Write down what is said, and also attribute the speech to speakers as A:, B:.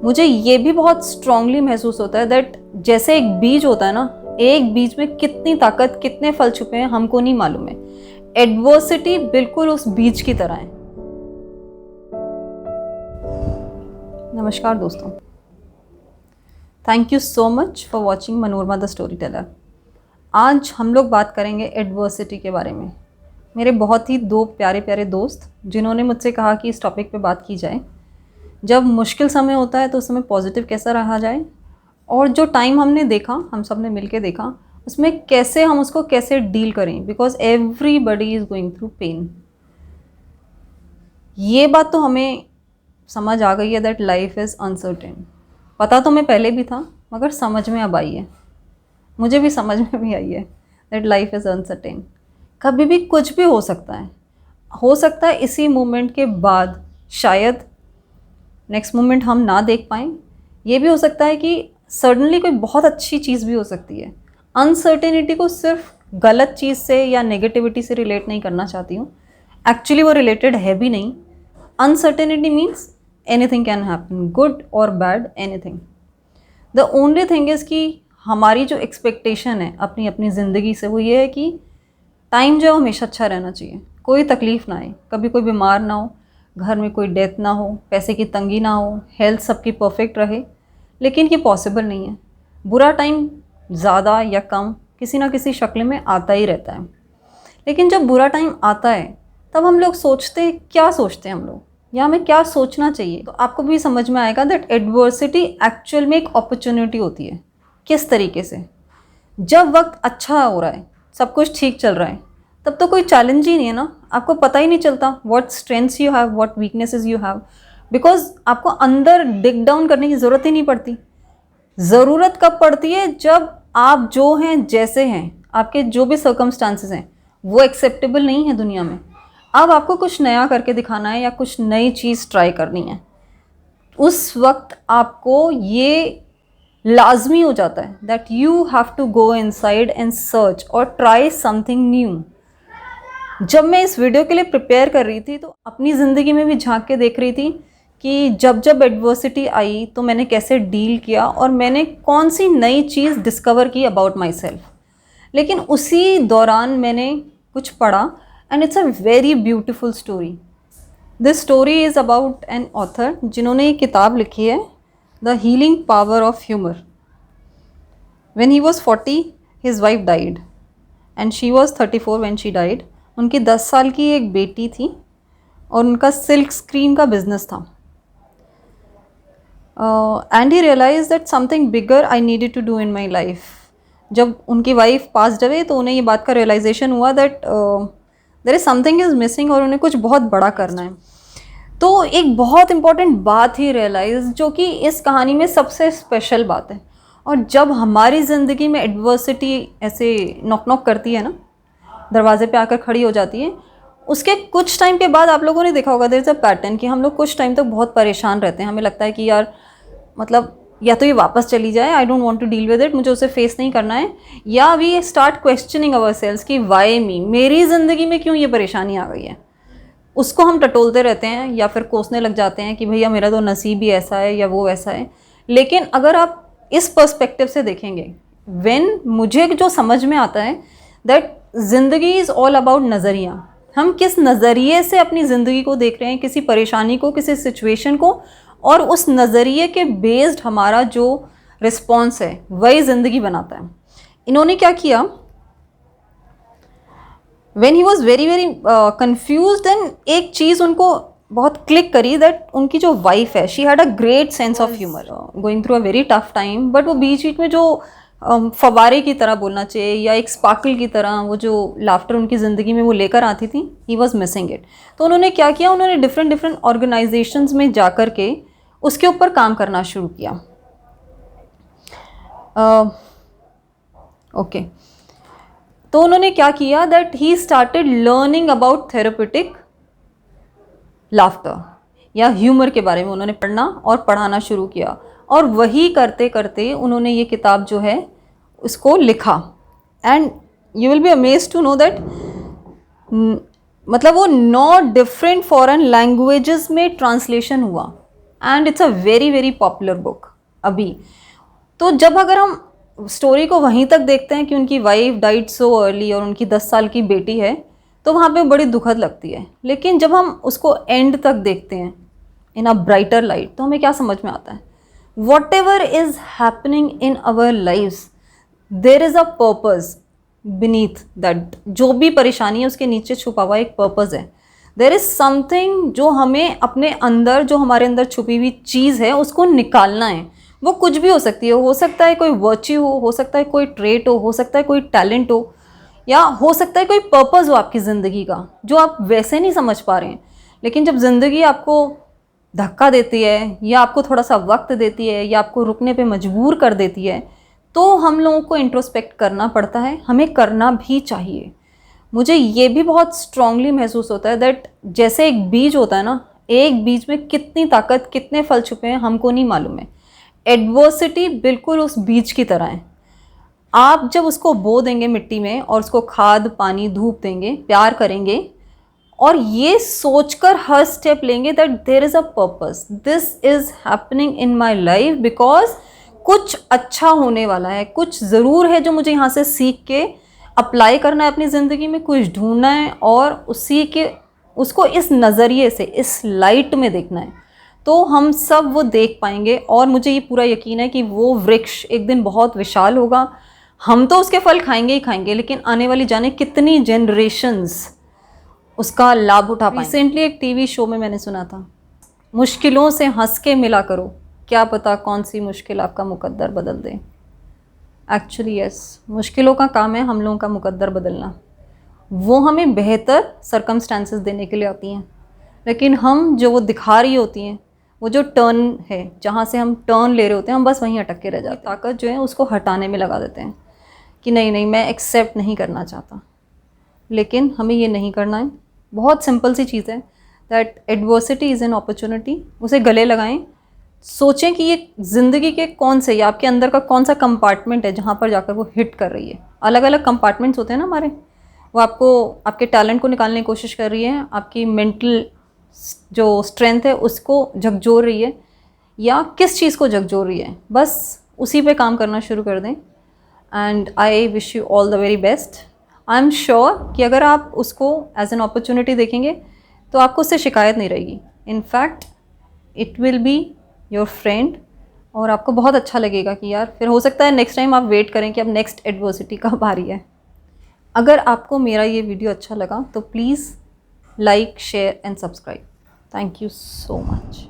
A: मुझे ये भी बहुत स्ट्रांगली महसूस होता है दैट जैसे एक बीज होता है ना, एक बीज में कितनी ताकत, कितने फल छुपे हैं हमको नहीं मालूम है। एडवर्सिटी बिल्कुल उस बीज की तरह है। नमस्कार दोस्तों, thank you so much for watching Manorama the story teller. आज हम लोग बात करेंगे एडवर्सिटी के बारे में। मेरे बहुत ही दो प्यारे प्यारे दोस्त जिन्होंने मुझसे कहा कि इस टॉपिक पे बात की जाए। जब मुश्किल समय होता है तो उस समय पॉजिटिव कैसा रहा जाए, और जो टाइम हमने देखा, हम सब ने मिल के देखा, उसमें कैसे हम उसको कैसे डील करें, because everybody is going through pain. ये बात तो हमें समझ आ गई है दैट लाइफ इज़ अनसर्टेन। पता तो मैं पहले भी था, मगर समझ में अब आई है, मुझे भी समझ में भी आई है दैट लाइफ इज़ अनसर्टेन। कभी भी कुछ भी हो सकता है। हो सकता है इसी मोमेंट के बाद शायद नेक्स्ट मोमेंट हम ना देख पाएँ। ये भी हो सकता है कि सडनली कोई बहुत अच्छी चीज़ भी हो सकती है। अनसर्टेनिटी को सिर्फ गलत चीज़ से या नेगेटिविटी से रिलेट नहीं करना चाहती हूँ, एक्चुअली वो रिलेटेड है भी नहीं। Uncertainty means anything can happen, good और bad, anything. The only thing is कि हमारी जो एक्सपेक्टेशन है अपनी अपनी ज़िंदगी से, वो ये है कि टाइम जो हमेशा अच्छा रहना चाहिए, कोई तकलीफ़ ना आए, कभी कोई बीमार ना हो, घर में कोई डेथ ना हो, पैसे की तंगी ना हो, हेल्थ सबकी परफेक्ट रहे। लेकिन ये पॉसिबल नहीं है। बुरा टाइम ज़्यादा या कम किसी ना किसी शक्ल में आता ही रहता है। लेकिन जब बुरा टाइम आता है तब हम लोग सोचते हैं, क्या सोचते हैं हम लोग, या हमें क्या सोचना चाहिए? तो आपको भी समझ में आएगा दैट एडवर्सिटी एक्चुअल में एक अपॉर्चुनिटी होती है। किस तरीके से? जब वक्त अच्छा हो रहा है, सब कुछ ठीक चल रहा है, तब तो कोई चैलेंज ही नहीं है ना। आपको पता ही नहीं चलता what strengths you have, what weaknesses you have, because आपको अंदर डिग डाउन करने की ज़रूरत ही नहीं पड़ती। ज़रूरत कब पड़ती है? जब आप जो हैं, जैसे हैं, आपके जो भी सर्कमस्टांसेस हैं वो एक्सेप्टेबल नहीं है दुनिया में। अब आपको कुछ नया करके दिखाना है या कुछ नई चीज़ ट्राई करनी है। उस वक्त आपको ये लाजमी हो जाता है that you have to go inside and search और ट्राई समथिंग न्यू। जब मैं इस वीडियो के लिए प्रिपेयर कर रही थी तो अपनी ज़िंदगी में भी झांक के देख रही थी कि जब जब एडवर्सिटी आई तो मैंने कैसे डील किया और मैंने कौन सी नई चीज़ डिस्कवर की अबाउट माई सेल्फ। लेकिन उसी दौरान मैंने कुछ पढ़ा and it's a very beautiful story. This story is about an author जिन्होंने एक किताब लिखी है, the healing power of humour. When he was 40 his wife died and she was 34 when she died. उनकी 10 साल की एक बेटी थी और उनका सिल्क स्क्रीन का बिजनेस था। And he realise that something bigger I needed to do in my life. जब उनकी वाइफ पास्ड अवे तो उन्हें ये बात का रियलाइजेशन हुआ that there is something is missing और उन्हें कुछ बहुत बड़ा करना है। तो एक बहुत इंपॉर्टेंट बात ही रियलाइज, जो कि इस कहानी में सबसे स्पेशल बात है। और जब हमारी ज़िंदगी में एडवर्सिटी ऐसे नॉक नॉक करती है ना, दरवाजे पे आकर खड़ी हो जाती है, उसके कुछ टाइम के बाद आप लोगों ने देखा होगा देयर इज़ अ पैटर्न कि हम लोग कुछ टाइम तक बहुत परेशान रहते हैं। हमें लगता है कि यार मतलब या तो ये वापस चली जाए, I don't want to deal with it, मुझे उसे फेस नहीं करना है, या we start questioning ourselves कि वाई मी, मेरी ज़िंदगी में क्यों ये परेशानी आ गई है। उसको हम टटोलते रहते हैं या फिर कोसने लग जाते हैं कि भैया मेरा तो नसीब ही ऐसा है या वो ऐसा है। लेकिन अगर आप इस पर्सपेक्टिव से देखेंगे, मुझे जो समझ में आता है दैट ज़िंदगी इज़ ऑल अबाउट नज़रिया। हम किस नज़रिए से अपनी ज़िंदगी को देख रहे हैं, किसी परेशानी को, किसी सिचुएशन को, और उस नज़रिए के बेस्ड हमारा जो रिस्पॉन्स है वही ज़िंदगी बनाता है। इन्होंने क्या किया, when he was very very confused, and एक चीज़ उनको बहुत क्लिक करी दैट उनकी जो वाइफ है, she had a great sense of humour, going through a very tough time, but वो बीच बीच में जो फवारे की तरह बोलना चाहिए या एक स्पार्कल की तरह वो जो लाफ्टर उनकी ज़िंदगी में वो लेकर आती थी, ही वॉज मिसिंग इट। तो उन्होंने क्या किया, उन्होंने डिफरेंट डिफरेंट ऑर्गेनाइजेशंस में जा कर के उसके ऊपर काम करना शुरू किया। ओके, तो उन्होंने क्या किया that he started learning about therapeutic laughter या ह्यूमर के बारे में उन्होंने पढ़ना और पढ़ाना शुरू किया। और वही करते करते उन्होंने ये किताब जो है उसको लिखा। And you will be amazed to know that मतलब वो 9 डिफरेंट फॉरेन लैंग्वेजेस में ट्रांसलेशन हुआ। And it's a very very popular book अभी। तो जब अगर हम स्टोरी को वहीं तक देखते हैं कि उनकी वाइफ डाइड सो अर्ली और उनकी 10 साल की बेटी है, तो वहाँ पे बड़ी दुखद लगती है। लेकिन जब हम उसको एंड तक देखते हैं इन अ ब्राइटर लाइट, तो हमें क्या समझ में आता है, whatever is happening in our lives, there is a purpose beneath that. जो भी परेशानी है उसके नीचे छुपा हुआ एक पर्पज़ है। देर इज़ समथिंग जो हमें अपने अंदर, जो हमारे अंदर छुपी हुई चीज़ है उसको निकालना है। वो कुछ भी हो सकती है, हो सकता है कोई वर्च्यू हो सकता है कोई ट्रेट हो सकता है कोई टैलेंट हो, या हो सकता है कोई पर्पज़ हो आपकी ज़िंदगी का जो आप वैसे नहीं समझ पा रहे हैं। लेकिन जब ज़िंदगी आपको धक्का देती है, या आपको थोड़ा सा वक्त देती है, या आपको रुकने पे मजबूर कर देती है, तो हम लोगों को इंट्रोस्पेक्ट करना पड़ता है। हमें करना भी चाहिए। मुझे ये भी बहुत स्ट्रांगली महसूस होता है दैट जैसे एक बीज होता है ना, एक बीज में कितनी ताकत, कितने फल छुपे हैं हमको नहीं मालूम है। एडवर्सिटी बिल्कुल उस बीज की तरह है। आप जब उसको बो देंगे मिट्टी में और उसको खाद, पानी, धूप देंगे, प्यार करेंगे और ये सोचकर हर स्टेप लेंगे that there is a purpose, this is happening in my life because कुछ अच्छा होने वाला है, कुछ ज़रूर है जो मुझे यहाँ से सीख के अप्लाई करना है अपनी ज़िंदगी में, कुछ ढूंढना है और उसी के उसको इस नज़रिए से, इस लाइट में देखना है, तो हम सब वो देख पाएंगे। और मुझे ये पूरा यकीन है कि वो वृक्ष एक दिन बहुत विशाल होगा। हम तो उसके फल खाएंगे ही खाएंगे, लेकिन आने वाली जाने कितनी जनरेशन्स उसका लाभ उठा पाएंगे। रिसेंटली एक टीवी शो में मैंने सुना था, मुश्किलों से हंस के मिला करो, क्या पता कौन सी मुश्किल आपका मुकद्दर बदल दे। एक्चुअली यस, मुश्किलों का काम है हम लोगों का मुकद्दर बदलना। वो हमें बेहतर सरकमस्टांसेस देने के लिए आती हैं, लेकिन हम जो वो दिखा रही होती हैं, वो जो टर्न है, जहाँ से हम टर्न ले रहे होते हैं, हम बस वहीं अटक के रह जाते हैं। ताकत जो है उसको हटाने में लगा देते हैं कि नहीं नहीं, मैं एक्सेप्ट नहीं करना चाहता। लेकिन हमें ये नहीं करना है। बहुत सिंपल सी चीज़ है that adversity is an opportunity. उसे गले लगाएं, सोचें कि ये ज़िंदगी के कौन से, या आपके अंदर का कौन सा कंपार्टमेंट है जहाँ पर जाकर वो हिट कर रही है। अलग अलग कंपार्टमेंट्स होते हैं ना हमारे, वो आपको आपके टैलेंट को निकालने की कोशिश कर रही है, आपकी मेंटल जो स्ट्रेंथ है उसको झकझोर रही है, या किस चीज़ को झकझोर रही है, बस उसी पे काम करना शुरू कर दें। And I wish you all the very best. I am sure कि अगर आप उसको एज एन अपॉर्चुनिटी देखेंगे तो आपको उससे शिकायत नहीं रहेगी। In fact it will be your friend, और आपको बहुत अच्छा लगेगा कि यार, फिर हो सकता है नेक्स्ट टाइम आप वेट करें कि अब नेक्स्ट एडवर्सिटी कब आ रही है। अगर आपको मेरा ये वीडियो अच्छा लगा तो please like, share and subscribe. Thank you so much.